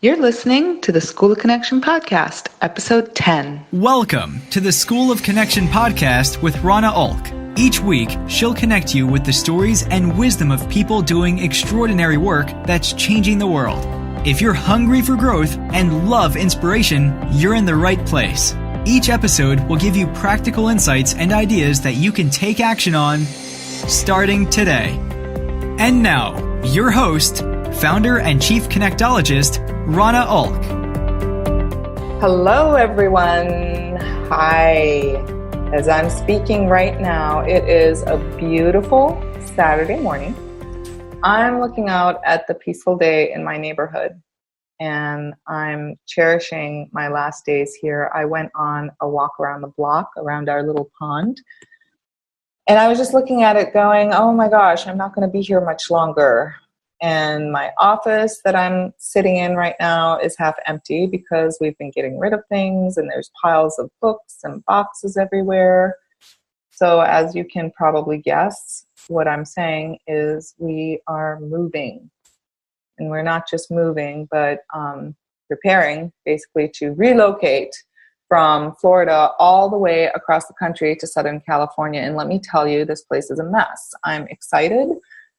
You're listening to the School of Connection podcast, episode 10. Welcome to the School of Connection podcast with Rana Ulk. Each week, she'll connect you with the stories and wisdom of people doing extraordinary work that's changing the world. If you're hungry for growth and love inspiration, you're in the right place. Each episode will give you practical insights and ideas that you can take action on starting today. And now, your host, founder and chief connectologist, Rana Ulk. Hello, everyone. Hi. As I'm speaking right now, it is a beautiful Saturday morning. I'm looking out at the peaceful day in my neighborhood, and I'm cherishing my last days here. I went on a walk around the block, around our little pond, and I was just looking at it going, oh my gosh, I'm not going to be here much longer. And my office that I'm sitting in right now is half empty because we've been getting rid of things and there's piles of books and boxes everywhere. So as you can probably guess, what I'm saying is we are moving. And we're not just moving, but preparing basically to relocate from Florida all the way across the country to Southern California. And let me tell you, this place is a mess. I'm excited,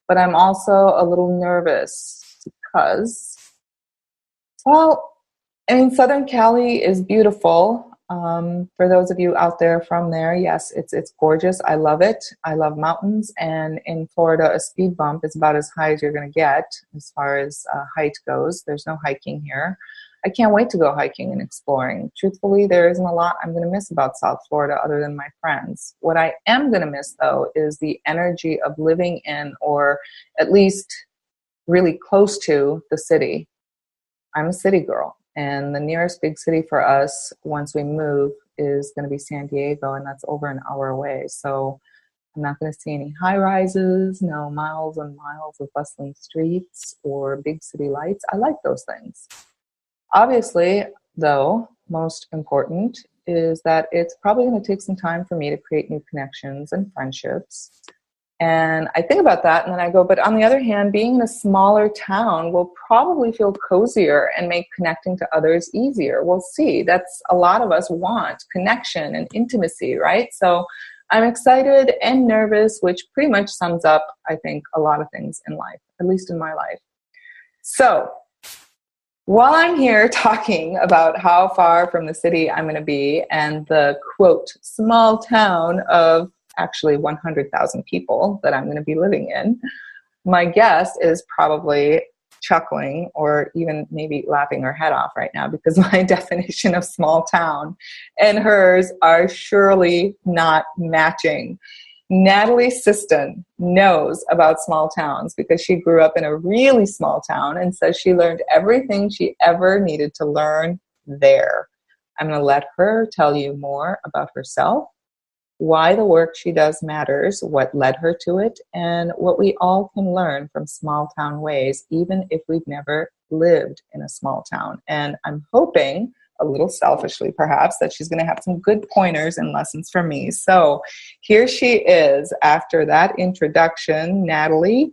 but I'm also a little nervous because, Southern Cali is beautiful. For those of you out there from there, yes, it's gorgeous. I love it. I love mountains. And in Florida, a speed bump is about as high as you're going to get as far as height goes. There's no hiking here. I can't wait to go hiking and exploring. Truthfully, there isn't a lot I'm going to miss about South Florida other than my friends. What I am going to miss, though, is the energy of living in, or at least really close to, the city. I'm a city girl, and the nearest big city for us once we move is going to be San Diego, and that's over an hour away. So I'm not going to see any high-rises, no miles and miles of bustling streets or big city lights. I like those things. Obviously, though, most important is that it's probably going to take some time for me to create new connections and friendships. And I think about that and then I go, but on the other hand, being in a smaller town will probably feel cozier and make connecting to others easier. We'll see. That's a lot of us want connection and intimacy, right? So I'm excited and nervous, which pretty much sums up, I think, a lot of things in life, at least in my life. So while I'm here talking about how far from the city I'm going to be and the, quote, small town of actually 100,000 people that I'm going to be living in, my guest is probably chuckling or even maybe laughing her head off right now because my definition of small town and hers are surely not matching. Natalie Siston knows about small towns because she grew up in a really small town and says she learned everything she ever needed to learn there. I'm going to let her tell you more about herself, why the work she does matters, what led her to it, and what we all can learn from small town ways, even if we've never lived in a small town. And I'm hoping, a little selfishly perhaps, that she's going to have some good pointers and lessons for me. So here she is after that introduction. Natalie,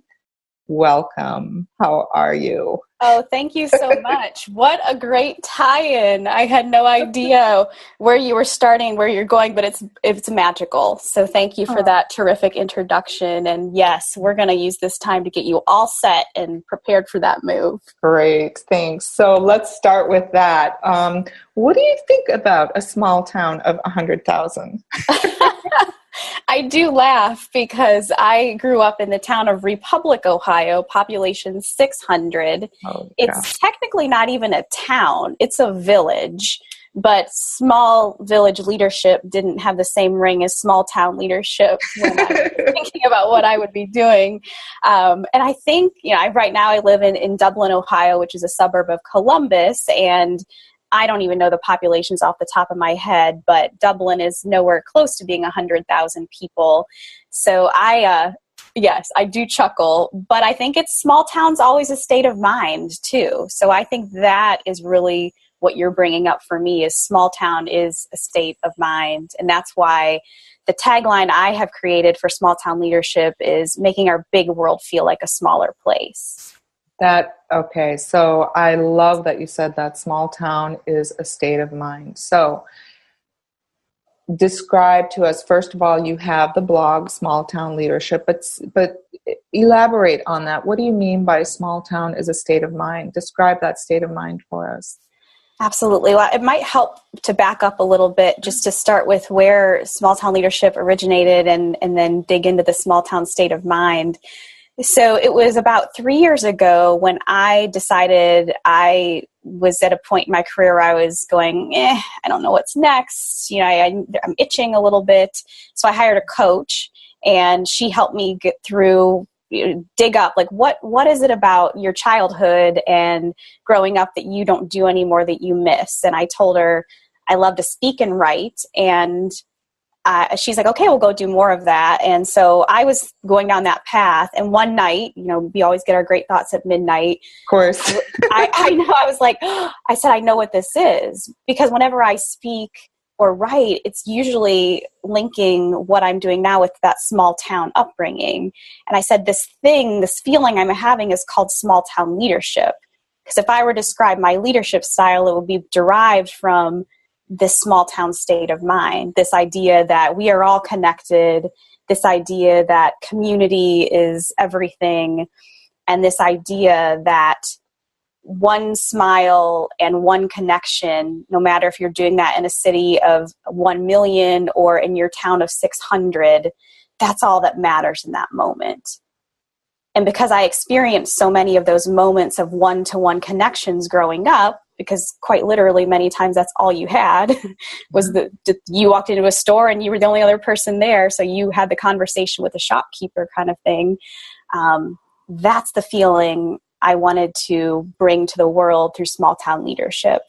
welcome. How are you? Oh, thank you so much. What a great tie-in. I had no idea where you were starting, where you're going, but it's magical. So thank you for that terrific introduction. And yes, we're going to use this time to get you all set and prepared for that move. Great, thanks. So let's start with that. What do you think about a small town of 100,000? I do laugh because I grew up in the town of Republic, Ohio, population 600. Oh, yeah. It's technically not even a town. It's a village, but small village leadership didn't have the same ring as small town leadership when I was thinking about what I would be doing. And I think, right now I live in Dublin, Ohio, which is a suburb of Columbus, and I don't even know the populations off the top of my head, but Dublin is nowhere close to being 100,000 people. So yes, I do chuckle, but I think it's small towns always a state of mind too. So I think that is really what you're bringing up for me is small town is a state of mind. And that's why the tagline I have created for small town leadership is making our big world feel like a smaller place. Okay, so I love that you said that small town is a state of mind. So describe to us, first of all, you have the blog Small Town Leadership, but elaborate on that. What do you mean by small town is a state of mind? Describe that state of mind for us. Absolutely. Well, it might help to back up a little bit just to start with where small town leadership originated and then dig into the small town state of mind. So it was about 3 years ago when I decided I was at a point in my career where I was going, I don't know what's next. I'm itching a little bit. So I hired a coach, and she helped me get through, dig up, like, what is it about your childhood and growing up that you don't do anymore that you miss? And I told her I love to speak and write, and she's like, okay, we'll go do more of that. And so I was going down that path. And one night, we always get our great thoughts at midnight. Of course. I know. I was like, I said, I know what this is. Because whenever I speak or write, it's usually linking what I'm doing now with that small town upbringing. And I said, this feeling I'm having is called small town leadership. Because if I were to describe my leadership style, it would be derived from this small town state of mind, this idea that we are all connected, this idea that community is everything, and this idea that one smile and one connection, no matter if you're doing that in a city of 1 million or in your town of 600, that's all that matters in that moment. And because I experienced so many of those moments of one-to-one connections growing up, because quite literally many times that's all you had was you walked into a store and you were the only other person there. So you had the conversation with the shopkeeper kind of thing. That's the feeling I wanted to bring to the world through small town leadership.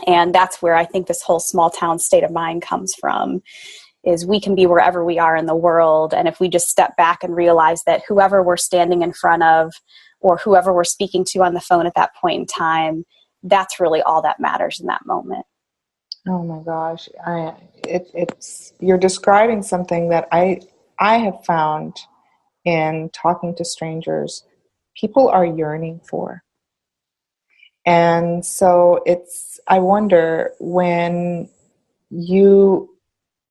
And that's where I think this whole small town state of mind comes from, is we can be wherever we are in the world. And if we just step back and realize that whoever we're standing in front of or whoever we're speaking to on the phone at that point in time, that's really all that matters in that moment. Oh my gosh. You're describing something that I have found in talking to strangers, people are yearning for. And so I wonder, when you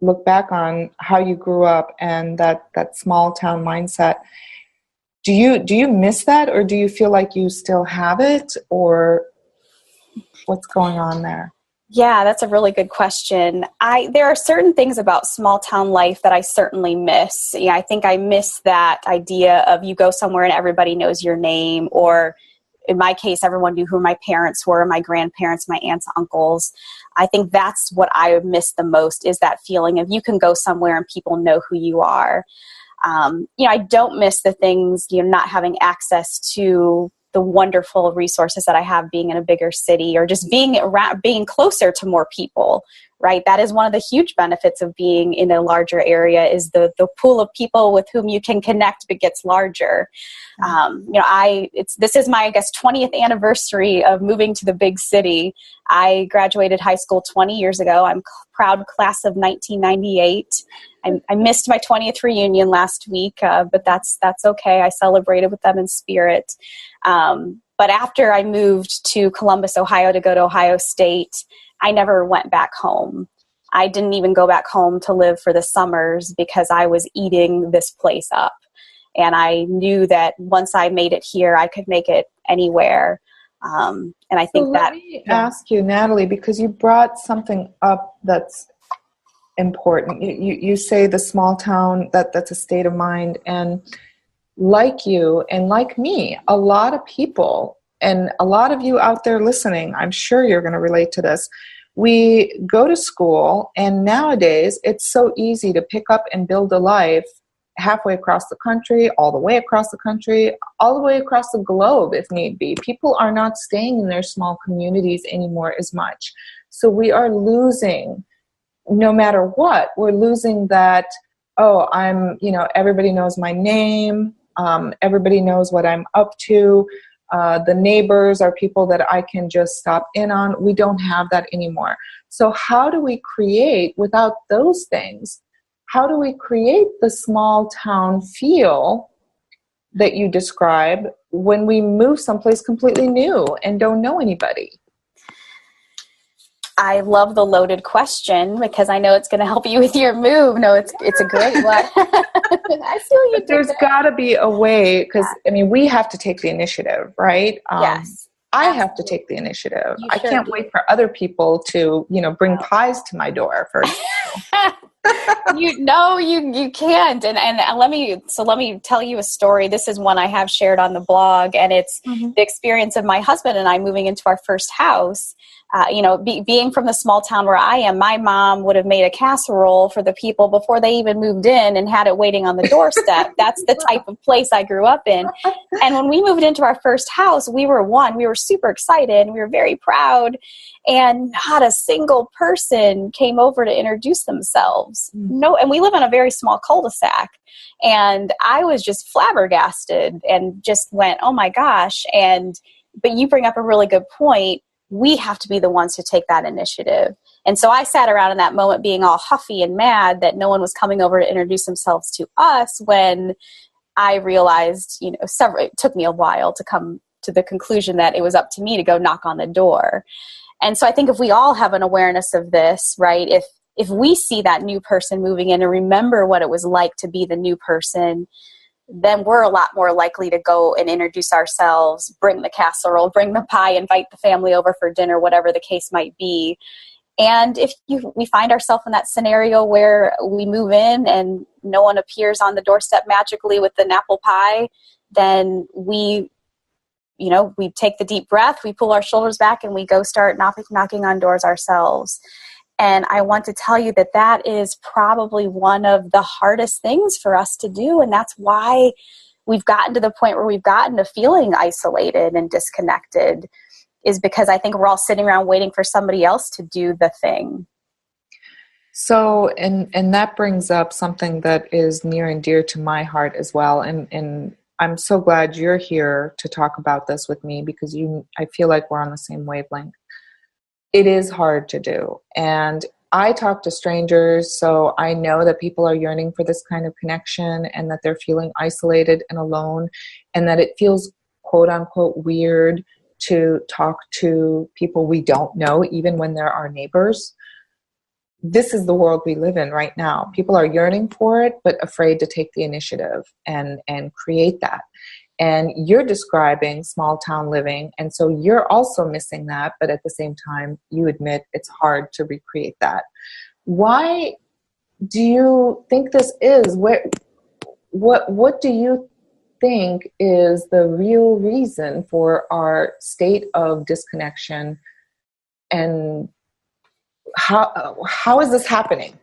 look back on how you grew up and that small town mindset, do you miss that, or do you feel like you still have it, or what's going on there? Yeah, that's a really good question. There are certain things about small town life that I certainly miss. I think I miss that idea of you go somewhere and everybody knows your name, or in my case, everyone knew who my parents were, my grandparents, my aunts, uncles. I think that's what I miss the most, is that feeling of you can go somewhere and people know who you are. I don't miss the things, not having access to the wonderful resources that I have being in a bigger city, or just being closer to more people, right? That is one of the huge benefits of being in a larger area, is the pool of people with whom you can connect, but gets larger. This is my, 20th anniversary of moving to the big city. I graduated high school 20 years ago. I'm proud class of 1998. I missed my 20th reunion last week, but that's okay. I celebrated with them in spirit. But after I moved to Columbus, Ohio to go to Ohio State, I never went back home. I didn't even go back home to live for the summers because I was eating this place up. And I knew that once I made it here, I could make it anywhere. And I think let me ask you, Natalie, because you brought something up that's important. You say the small town, that's a state of mind. And like you and like me, a lot of people, and a lot of you out there listening, I'm sure you're going to relate to this. We go to school, and nowadays it's so easy to pick up and build a life halfway across the country, all the way across the country, all the way across the globe if need be. People are not staying in their small communities anymore as much. So we are losing, no matter what, we're losing that, everybody knows my name, everybody knows what I'm up to, the neighbors are people that I can just stop in on. We don't have that anymore. So how do we create, without those things, how do we create the small town feel that you describe when we move someplace completely new and don't know anybody? I love the loaded question because I know it's going to help you with your move. No, it's a great one. I see what you did There's there. got to be a way, because I mean, we have to take the initiative, right? Yes. I have to take the initiative. You I sure can't do. wait for other people to, bring pies to my door, for example. You can't. And let me tell you a story. This is one I have shared on the blog, and it's Mm-hmm. the experience of my husband and I moving into our first house. Being from the small town where I am, my mom would have made a casserole for the people before they even moved in and had it waiting on the doorstep. That's the type of place I grew up in. And when we moved into our first house, we were super excited. We were very proud. And not a single person came over to introduce themselves. No, and we live in a very small cul-de-sac. And I was just flabbergasted and just went, oh my gosh. But you bring up a really good point. We have to be the ones to take that initiative. And so I sat around in that moment being all huffy and mad that no one was coming over to introduce themselves to us, when I realized, it took me a while to come to the conclusion that it was up to me to go knock on the door. And so I think if we all have an awareness of this, right, if we see that new person moving in and remember what it was like to be the new person, then we're a lot more likely to go and introduce ourselves, bring the casserole, bring the pie, invite the family over for dinner, whatever the case might be. And if we find ourselves in that scenario where we move in and no one appears on the doorstep magically with an apple pie, then we take the deep breath, we pull our shoulders back, and we go start knocking on doors ourselves. And I want to tell you that is probably one of the hardest things for us to do. And that's why we've gotten to the point where we've gotten to feeling isolated and disconnected, is because I think we're all sitting around waiting for somebody else to do the thing. So, and that brings up something that is near and dear to my heart as well. And I'm so glad you're here to talk about this with me, because I feel like we're on the same wavelength. It is hard to do. And I talk to strangers, so I know that people are yearning for this kind of connection, and that they're feeling isolated and alone, and that it feels quote unquote weird to talk to people we don't know, even when they're our neighbors. This is the world we live in right now. People are yearning for it, but afraid to take the initiative and create that. And you're describing small town living, and so you're also missing that, but at the same time, you admit it's hard to recreate that. Why do you think this is? What do you think is the real reason for our state of disconnection, and how is this happening?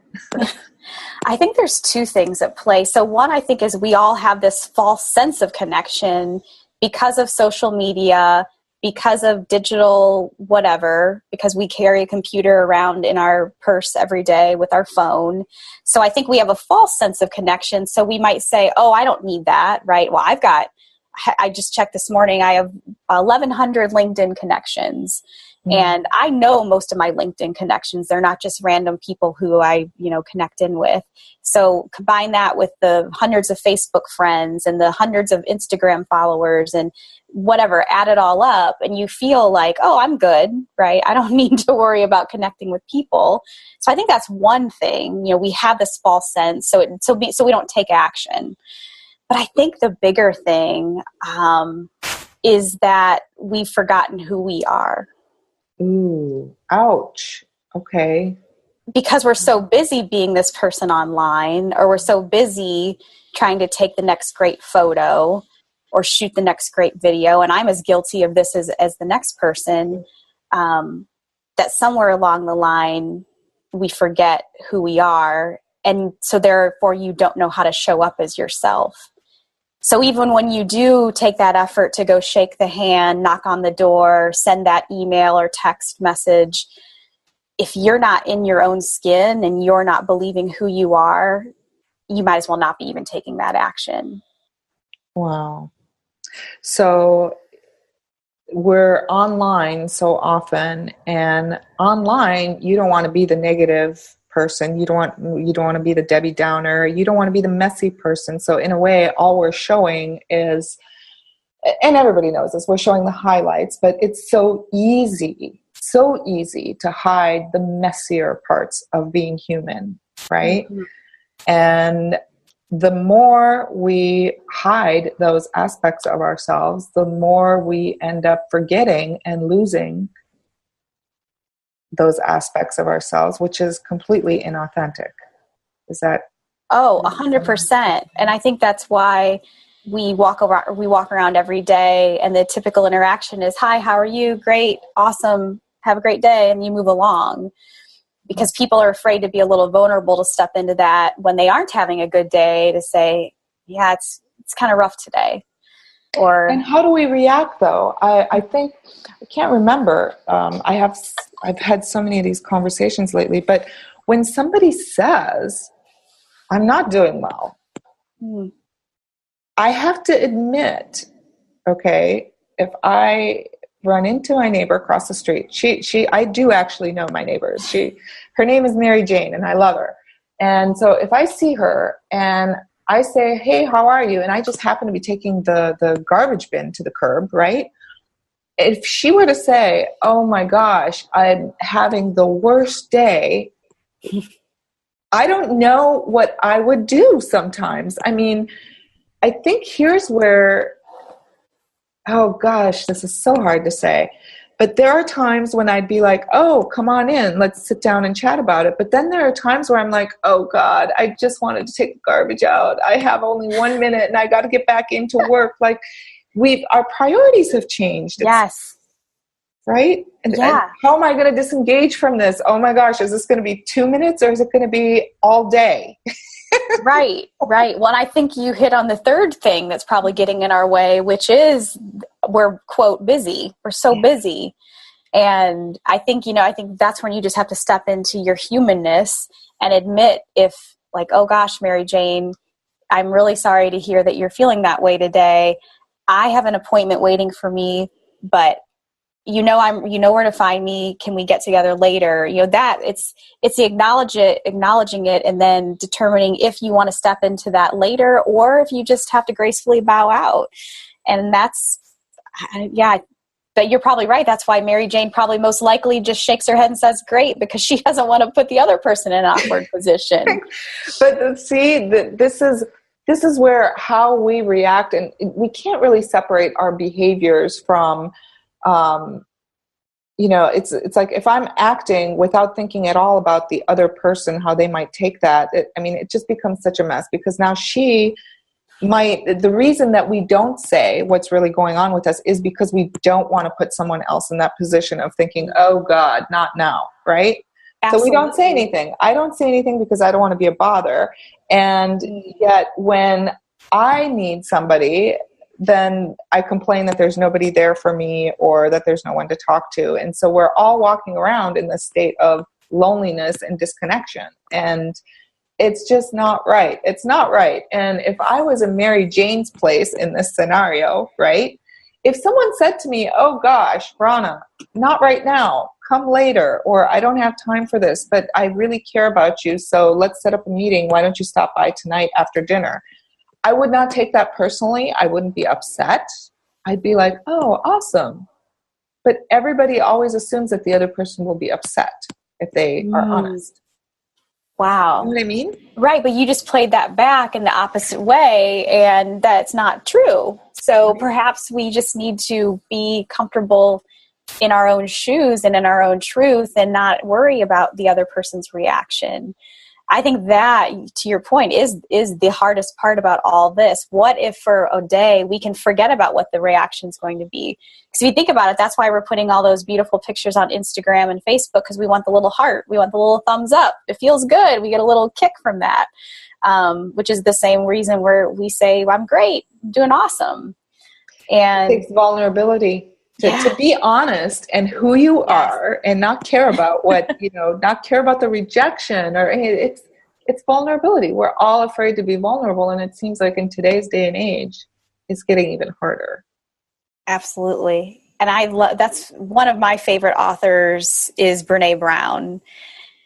I think there's two things at play. So one, I think, is we all have this false sense of connection because of social media, because of digital whatever, because we carry a computer around in our purse every day with our phone. So I think we have a false sense of connection. So we might say, oh, I don't need that, right? Well, I just checked this morning, I have 1,100 LinkedIn connections. And I know most of my LinkedIn connections. They're not just random people who I, connect in with. So combine that with the hundreds of Facebook friends and the hundreds of Instagram followers and whatever, add it all up, and you feel like, oh, I'm good, right? I don't need to worry about connecting with people. So I think that's one thing. We have this false sense, so we don't take action. But I think the bigger thing is that we've forgotten who we are. Ooh, ouch. Okay. Because we're so busy being this person online, or we're so busy trying to take the next great photo or shoot the next great video. And I'm as guilty of this as the next person, that somewhere along the line, we forget who we are. And so therefore you don't know how to show up as yourself. So even when you do take that effort to go shake the hand, knock on the door, send that email or text message, if you're not in your own skin and you're not believing who you are, you might as well not be even taking that action. Wow. So we're online so often, and online, you don't want to be the negative person. You don't want to be the Debbie Downer. You don't want to be the messy person. So in a way, all we're showing is, and everybody knows this, we're showing the highlights, but it's so easy to hide the messier parts of being human, right? Mm-hmm. And the more we hide those aspects of ourselves, the more we end up forgetting and losing those aspects of ourselves, which is completely inauthentic. Is that? Oh, 100%. And I think that's why we walk around every day, and the typical interaction is, hi, how are you? Great. Awesome. Have a great day. And you move along, because people are afraid to be a little vulnerable to step into that when they aren't having a good day, to say, yeah, it's kind of rough today. And how do we react though? I think, I can't remember. I've had so many of these conversations lately, but when somebody says, I'm not doing well, I have to admit, okay, if I run into my neighbor across the street, I do actually know my neighbors. Her name is Mary Jane, and I love her. And so if I see her and I say, hey, how are you? And I just happen to be taking the garbage bin to the curb, right? If she were to say, oh my gosh, I'm having the worst day, I don't know what I would do sometimes. I mean, I think here's where, oh gosh, this is so hard to say. But there are times when I'd be like, oh, come on in, let's sit down and chat about it. But then there are times where I'm like, oh God, I just wanted to take the garbage out. I have only 1 minute and I got to get back into work. Like our priorities have changed. Yes. Right? And how am I going to disengage from this? Oh my gosh, is this going to be 2 minutes or is it going to be all day? Right. Well, I think you hit on the third thing that's probably getting in our way, which is we're, quote, busy. We're so busy. And I think that's when you just have to step into your humanness and admit, if like, oh gosh, Mary Jane, I'm really sorry to hear that you're feeling that way today. I have an appointment waiting for me, but you know where to find me. Can we get together later? That it's the acknowledging it, and then determining if you want to step into that later, or if you just have to gracefully bow out. And that's, but you're probably right. That's why Mary Jane probably most likely just shakes her head and says, great, because she doesn't want to put the other person in an awkward position. But see, this is where how we react, and we can't really separate our behaviors from, it's like if I'm acting without thinking at all about the other person, how they might take that, it just becomes such a mess, because now the reason that we don't say what's really going on with us is because we don't want to put someone else in that position of thinking, oh God, not now, right? Absolutely. So we don't say anything. I don't say anything because I don't want to be a bother. And yet when I need somebody, then I complain that there's nobody there for me, or that there's no one to talk to. And so we're all walking around in this state of loneliness and disconnection. And it's just not right. It's not right. And if I was in Mary Jane's place in this scenario, right? If someone said to me, oh gosh, Rana, not right now, come later, or I don't have time for this, but I really care about you, so let's set up a meeting. Why don't you stop by tonight after dinner? I would not take that personally. I wouldn't be upset. I'd be like, oh, awesome. But everybody always assumes that the other person will be upset if they are honest. Wow. You know what I mean? Right, but you just played that back in the opposite way, and that's not true. So perhaps we just need to be comfortable in our own shoes and in our own truth, and not worry about the other person's reaction. I think that, to your point, is the hardest part about all this. What if for a day we can forget about what the reaction is going to be? Because if you think about it, that's why we're putting all those beautiful pictures on Instagram and Facebook, because we want the little heart. We want the little thumbs up. It feels good. We get a little kick from that, which is the same reason where we say, I'm great, I'm doing awesome. And it takes vulnerability. To be honest and who you are, and not care about what, not care about the rejection, or it's vulnerability. We're all afraid to be vulnerable. And it seems like in today's day and age, it's getting even harder. Absolutely. And that's one of my favorite authors is Brene Brown.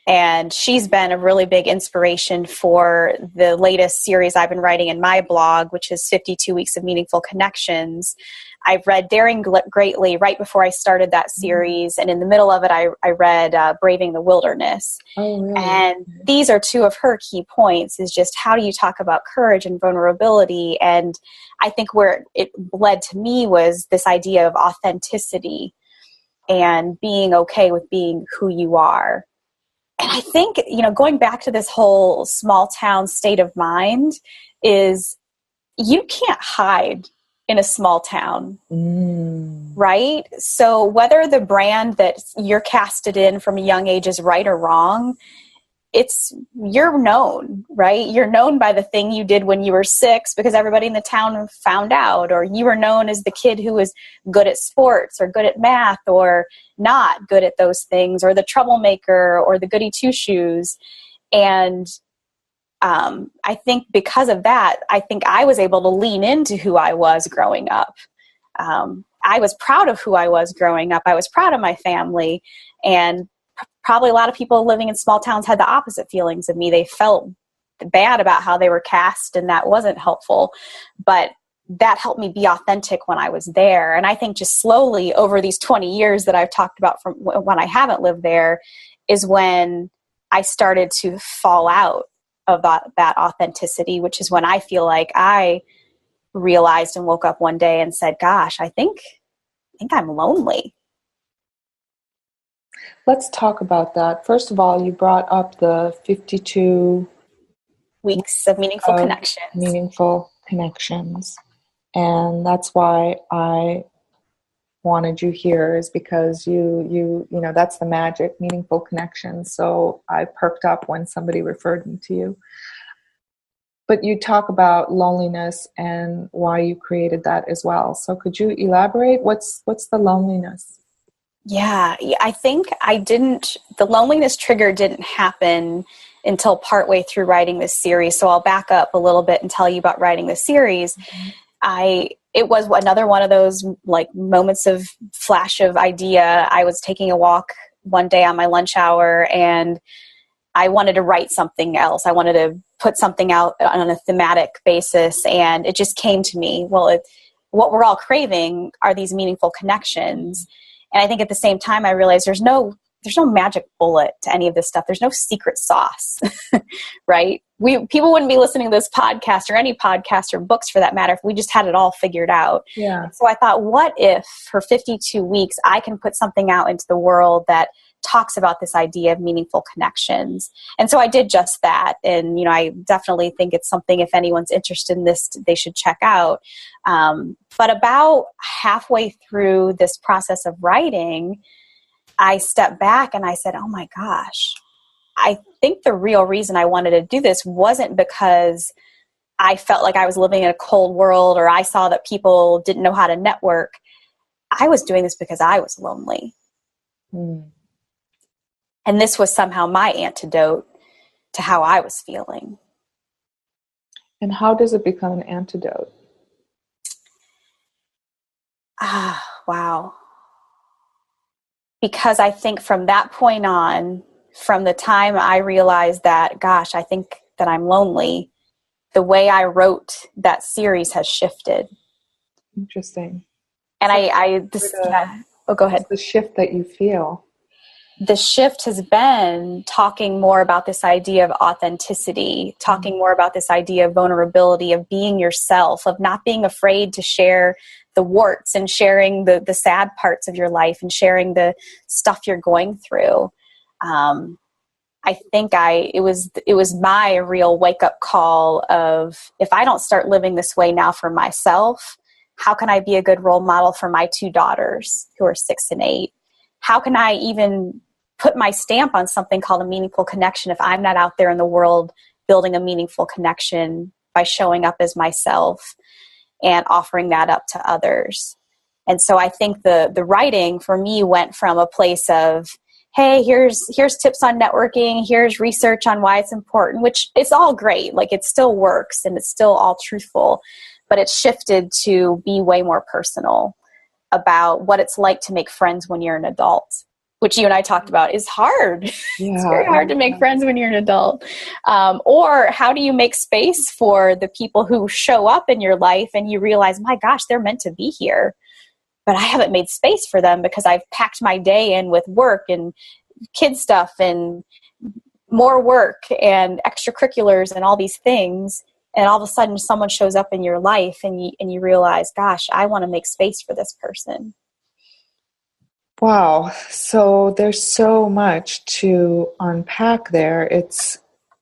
And she's been a really big inspiration for the latest series I've been writing in my blog, which is 52 Weeks of Meaningful Connections. I've read Daring Greatly right before I started that series. And in the middle of it, I read Braving the Wilderness. Oh, really? And these are two of her key points, is just how do you talk about courage and vulnerability? And I think where it led to me was this idea of authenticity and being okay with being who you are. And I think, going back to this whole small town state of mind is you can't hide in a small town, right? So whether the brand that you're casted in from a young age is right or wrong, you're known, right? You're known by the thing you did when you were 6 because everybody in the town found out, or you were known as the kid who was good at sports or good at math or not good at those things, or the troublemaker or the goody two-shoes. And I think because of that, I think I was able to lean into who I was growing up. I was proud of who I was growing up. I was proud of my family, and probably a lot of people living in small towns had the opposite feelings of me. They felt bad about how they were cast, and that wasn't helpful. But that helped me be authentic when I was there. And I think just slowly over these 20 years that I've talked about from when I haven't lived there is when I started to fall out of that authenticity, which is when I feel like I realized and woke up one day and said, gosh, I think I'm lonely. Let's talk about that. First of all, you brought up the 52 weeks of meaningful connections. Meaningful connections. And that's why I wanted you here, is because you know, that's the magic, meaningful connections. So I perked up when somebody referred me to you. But you talk about loneliness and why you created that as well. So could you elaborate? What's the loneliness? Yeah, I think the loneliness trigger didn't happen until partway through writing this series. So I'll back up a little bit and tell you about writing the series. Mm-hmm. It was another one of those like moments of flash of idea. I was taking a walk one day on my lunch hour and I wanted to write something else. I wanted to put something out on a thematic basis, and it just came to me. Well, what we're all craving are these meaningful connections. And I think at the same time, I realized there's no magic bullet to any of this stuff. There's no secret sauce, right? People wouldn't be listening to this podcast or any podcast or books for that matter if we just had it all figured out. Yeah. So I thought, what if for 52 weeks I can put something out into the world that talks about this idea of meaningful connections? And so I did just that. And, I definitely think it's something, if anyone's interested in this, they should check out. But about halfway through this process of writing, I stepped back and I said, oh my gosh, I think the real reason I wanted to do this wasn't because I felt like I was living in a cold world or I saw that people didn't know how to network. I was doing this because I was lonely. And this was somehow my antidote to how I was feeling. And how does it become an antidote? Wow. Because I think from that point on, from the time I realized that, gosh, I think that I'm lonely, the way I wrote that series has shifted. Interesting. And go ahead. The shift that you feel. The shift has been talking more about this idea of authenticity, talking more about this idea of vulnerability, of being yourself, of not being afraid to share the warts and sharing the sad parts of your life and sharing the stuff you're going through. I think it was my real wake up call of, if I don't start living this way now for myself, how can I be a good role model for my 2 daughters who are 6 and 8? How can I even put my stamp on something called a meaningful connection if I'm not out there in the world building a meaningful connection by showing up as myself and offering that up to others? And so I think the writing for me went from a place of, hey, here's tips on networking, here's research on why it's important, which is all great. Like, it still works and it's still all truthful, but it shifted to be way more personal about what it's like to make friends when you're an adult. which you and I talked about, is hard. Yeah. It's very hard to make friends when you're an adult. Or how do you make space for the people who show up in your life and you realize, my gosh, they're meant to be here, but I haven't made space for them because I've packed my day in with work and kid stuff and more work and extracurriculars and all these things. And all of a sudden someone shows up in your life and you realize, gosh, I want to make space for this person. Wow. So there's so much to unpack there. It's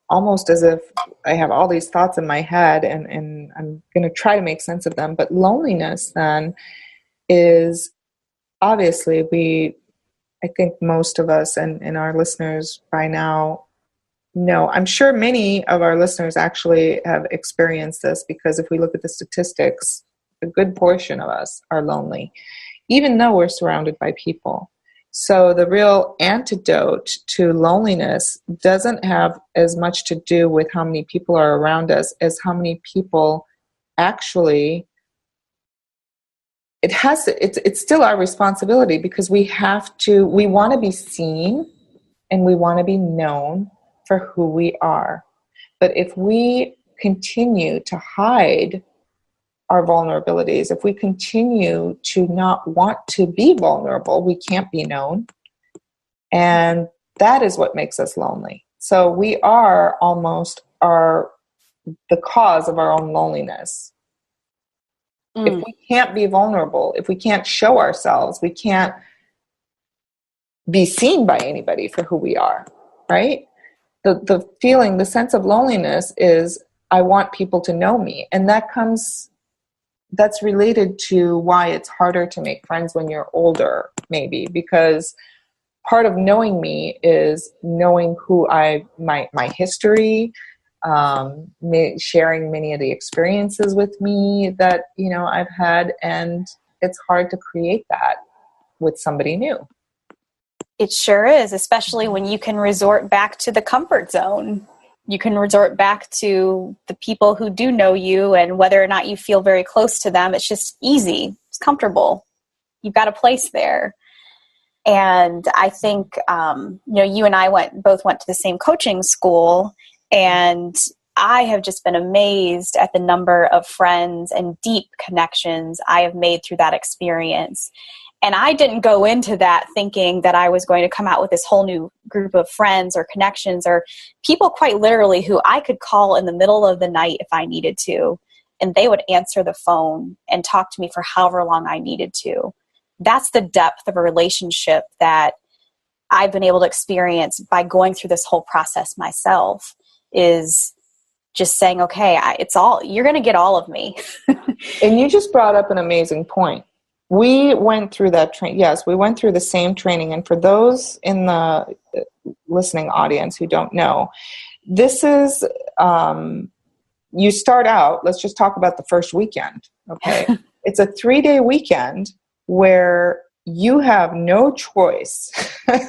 almost as if I have all these thoughts in my head and I'm going to try to make sense of them. But loneliness then is obviously I think most of us and our listeners by now know. I'm sure many of our listeners actually have experienced this, because if we look at the statistics, a good portion of us are lonely, even though we're surrounded by people. So the real antidote to loneliness doesn't have as much to do with how many people are around us as how many people actually, it's still our responsibility, because we want to be seen and we want to be known for who we are. But if we continue to hide our vulnerabilities, if we continue to not want to be vulnerable, we can't be known. And that is what makes us lonely. So we are almost the cause of our own loneliness. If we can't be vulnerable, if we can't show ourselves, we can't be seen by anybody for who we are, right? The feeling, the sense of loneliness is, I want people to know me. And that's related to why it's harder to make friends when you're older, maybe, because part of knowing me is knowing my history, sharing many of the experiences with me that, I've had, and it's hard to create that with somebody new. It sure is, especially when you can resort back to the comfort zone. You can resort back to the people who do know you, and whether or not you feel very close to them, it's just easy. It's comfortable. You've got a place there. And I think, you and I both went to the same coaching school, and I have just been amazed at the number of friends and deep connections I have made through that experience. And I didn't go into that thinking that I was going to come out with this whole new group of friends or connections or people quite literally who I could call in the middle of the night if I needed to, and they would answer the phone and talk to me for however long I needed to. That's the depth of a relationship that I've been able to experience by going through this whole process myself, is just saying, okay, you're going to get all of me. And you just brought up an amazing point. We went through that training. Yes, we went through the same training. And for those in the listening audience who don't know, this is, you start out, let's just talk about the first weekend. Okay. It's a 3-day weekend where you have no choice, but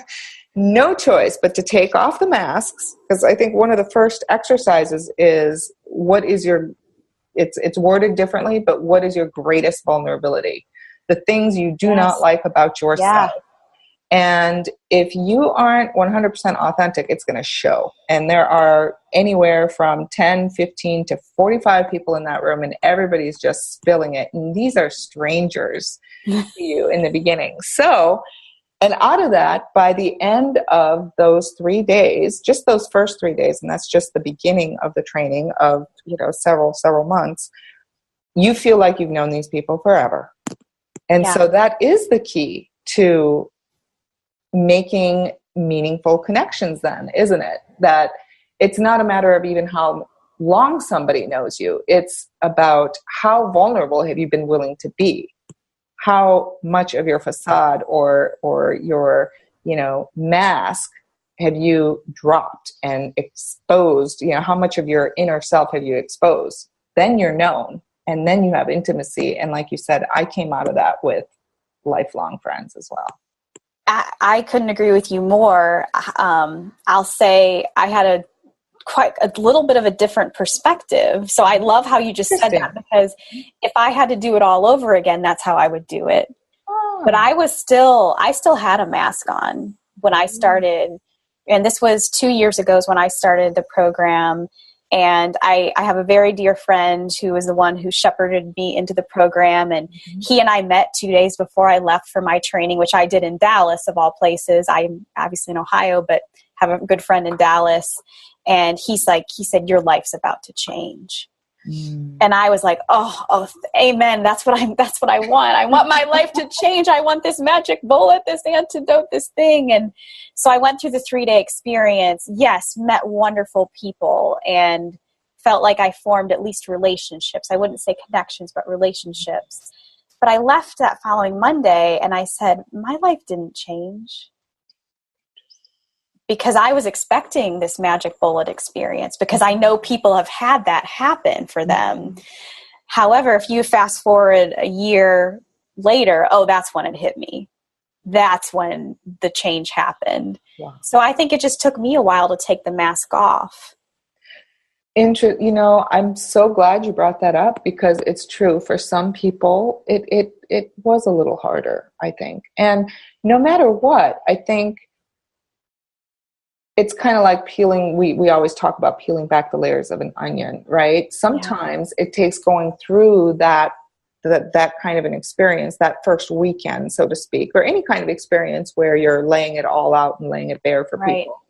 to take off the masks. Because I think one of the first exercises is, it's worded differently, but what is your greatest vulnerability? The things you do not like about yourself. Yeah. And if you aren't 100% authentic, it's going to show. And there are anywhere from 10, 15 to 45 people in that room, and everybody's just spilling it. And these are strangers to you in the beginning. So, and out of that, by the end of those 3 days, just those first 3 days, and that's just the beginning of the training of, several months, you feel like you've known these people forever. And so that is the key to making meaningful connections then, isn't it? That it's not a matter of even how long somebody knows you. It's about how vulnerable have you been willing to be? How much of your facade or your, mask have you dropped and exposed? How much of your inner self have you exposed? Then you're known. And then you have intimacy. And like you said, I came out of that with lifelong friends as well. I couldn't agree with you more. I'll say I had quite a little bit of a different perspective. So I love how you just said that, because if I had to do it all over again, that's how I would do it. But I still had a mask on when I started. And this was 2 years ago is when I started the program. And I have a very dear friend who was the one who shepherded me into the program. And he and I met 2 days before I left for my training, which I did in Dallas, of all places. I'm obviously in Ohio, but have a good friend in Dallas. And he said, your life's about to change. And I was like, oh, amen. That's what I want. I want my life to change. I want this magic bullet, this antidote, this thing. And so I went through the 3-day experience. Yes, met wonderful people and felt like I formed at least relationships. I wouldn't say connections, but relationships. But I left that following Monday and I said, my life didn't change. Because I was expecting this magic bullet experience, because I know people have had that happen for them. However, if you fast forward a year later, that's when it hit me. That's when the change happened. Wow. So I think it just took me a while to take the mask off. I'm so glad you brought that up, because it's true. For some people, it was a little harder, I think. And no matter what, I think it's kind of like peeling, we always talk about peeling back the layers of an onion, right? Sometimes it takes going through that kind of an experience, that first weekend, so to speak, or any kind of experience where you're laying it all out and laying it bare for people,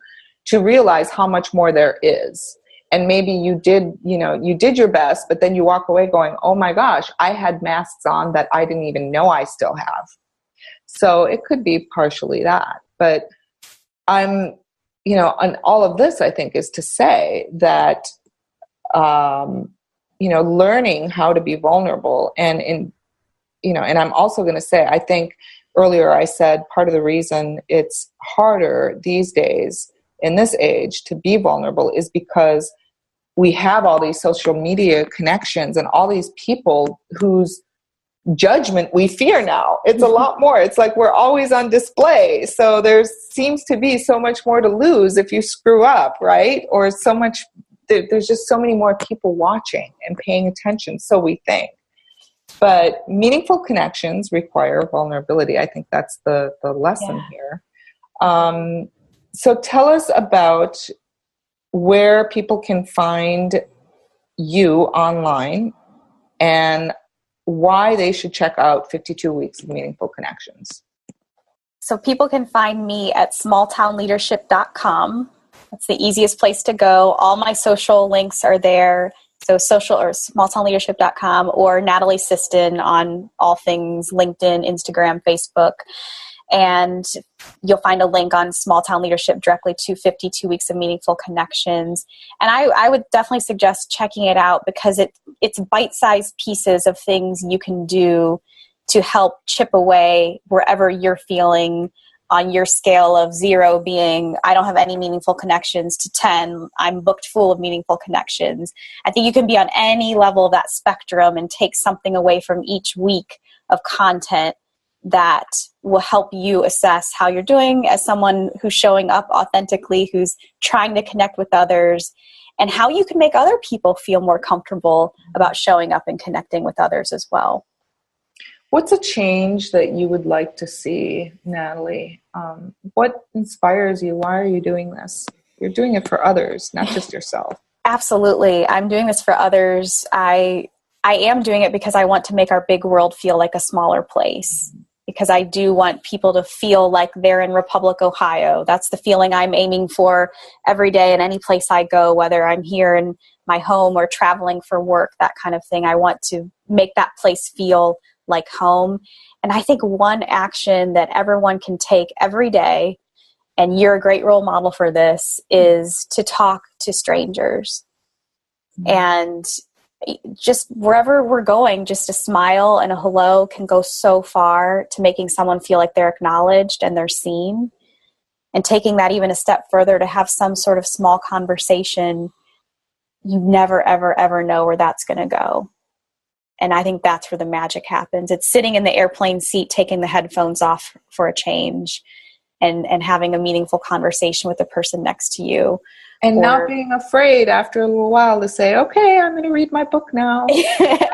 to realize how much more there is. And maybe you did your best, but then you walk away going, oh my gosh, I had masks on that I didn't even know I still have. So it could be partially that, but and all of this, I think, is to say that, learning how to be vulnerable. And I'm also going to say, I think earlier I said part of the reason it's harder these days in this age to be vulnerable is because we have all these social media connections and all these people whose judgment we fear now. It's a lot more. It's like we're always on display. So there seems to be so much more to lose if you screw up, right? Or there's just so many more people watching and paying attention, so we think. But meaningful connections require vulnerability. I think that's the lesson here. So tell us about where people can find you online and why they should check out 52 Weeks of Meaningful Connections. So people can find me at smalltownleadership.com. That's the easiest place to go. All my social links are there. So social or smalltownleadership.com, or Natalie Siston on all things LinkedIn, Instagram, Facebook. And you'll find a link on Small Town Leadership directly to 52 Weeks of Meaningful Connections. And I would definitely suggest checking it out, because it's bite-sized pieces of things you can do to help chip away wherever you're feeling on your scale of 0 being, I don't have any meaningful connections, to 10, I'm booked full of meaningful connections. I think you can be on any level of that spectrum and take something away from each week of content that will help you assess how you're doing as someone who's showing up authentically, who's trying to connect with others, and how you can make other people feel more comfortable about showing up and connecting with others as well. What's a change that you would like to see, Natalie? What inspires you? Why are you doing this? You're doing it for others, not just yourself. Absolutely. I'm doing this for others. I am doing it because I want to make our big world feel like a smaller place, because I do want people to feel like they're in Republic, Ohio. That's the feeling I'm aiming for every day in any place I go, whether I'm here in my home or traveling for work, that kind of thing. I want to make that place feel like home. And I think one action that everyone can take every day, and you're a great role model for this, is to talk to strangers. And just wherever we're going, just a smile and a hello can go so far to making someone feel like they're acknowledged and they're seen. And taking that even a step further to have some sort of small conversation, you never, ever, ever know where that's going to go. And I think that's where the magic happens. It's sitting in the airplane seat, taking the headphones off for a change, and having a meaningful conversation with the person next to you. And not being afraid after a little while to say, okay, I'm going to read my book now.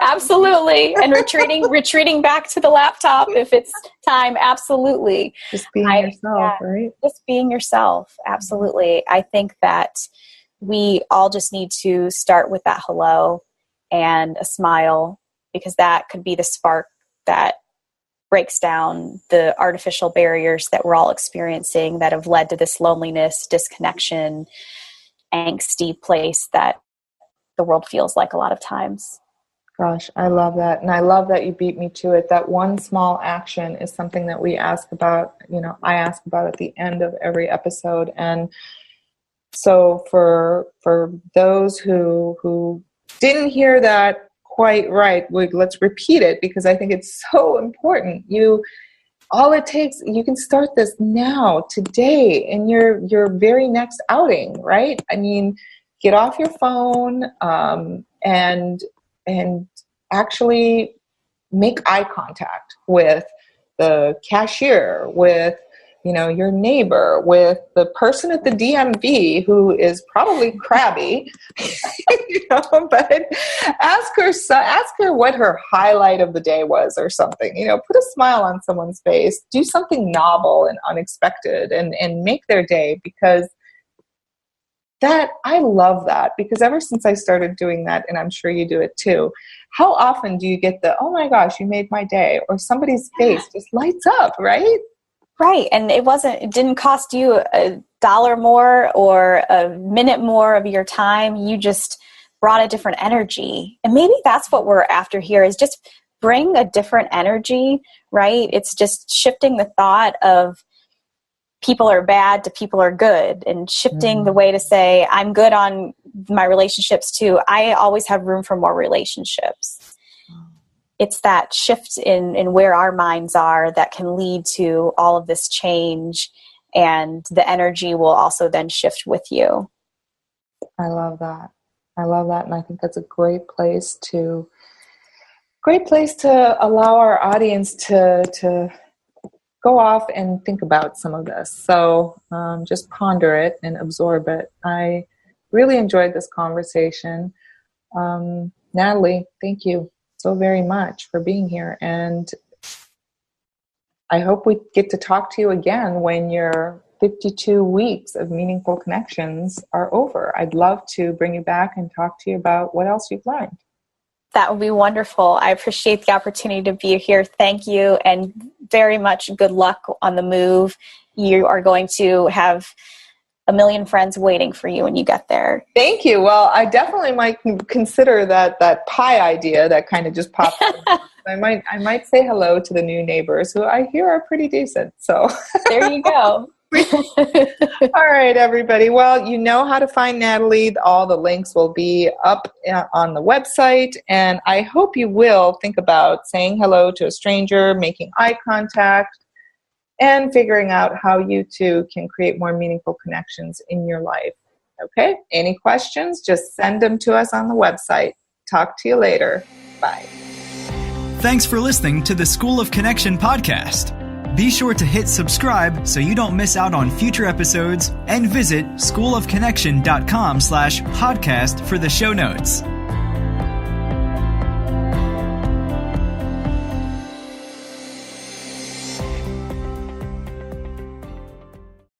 Absolutely. And retreating back to the laptop if it's time. Absolutely. Just being yourself, right? Just being yourself. Absolutely. I think that we all just need to start with that hello and a smile, because that could be the spark that breaks down the artificial barriers that we're all experiencing that have led to this loneliness, disconnection, angsty place that the world feels like a lot of times. Gosh, I love that. And I love that you beat me to it. That one small action is something that we ask about, I ask about at the end of every episode. And so for those who didn't hear that quite right, let's repeat it, because I think it's so important. All it takes, you can start this now, today, in your very next outing, right? I mean, get off your phone and actually make eye contact with the cashier, with your neighbor, with the person at the DMV who is probably crabby, but ask her what her highlight of the day was or something, put a smile on someone's face, do something novel and unexpected and make their day, because I love that, because ever since I started doing that, and I'm sure you do it too, how often do you get the, oh my gosh, you made my day, or somebody's face just lights up, right? Right. And it didn't cost you $1 more or a minute more of your time. You just brought a different energy. And maybe that's what we're after here, is just bring a different energy, right? It's just shifting the thought of people are bad to people are good, and shifting the way to say, I'm good on my relationships too. I always have room for more relationships. It's that shift in where our minds are that can lead to all of this change, and the energy will also then shift with you. I love that. And I think that's a great place to allow our audience to go off and think about some of this. So just ponder it and absorb it. I really enjoyed this conversation. Natalie, thank you so very much for being here. And I hope we get to talk to you again when your 52 weeks of meaningful connections are over. I'd love to bring you back and talk to you about what else you've learned. That would be wonderful. I appreciate the opportunity to be here. Thank you, and very much good luck on the move. You are going to have a million friends waiting for you when you get there. Thank you. Well, I definitely might consider that pie idea that kind of just popped up. I might say hello to the new neighbors, who I hear are pretty decent. So there you go. All right, everybody. Well, you know how to find Natalie. All the links will be up on the website. And I hope you will think about saying hello to a stranger, making eye contact, and figuring out how you too can create more meaningful connections in your life. Okay? Any questions? Just send them to us on the website. Talk to you later. Bye. Thanks for listening to the School of Connection podcast. Be sure to hit subscribe so you don't miss out on future episodes, and visit schoolofconnection.com/podcast for the show notes.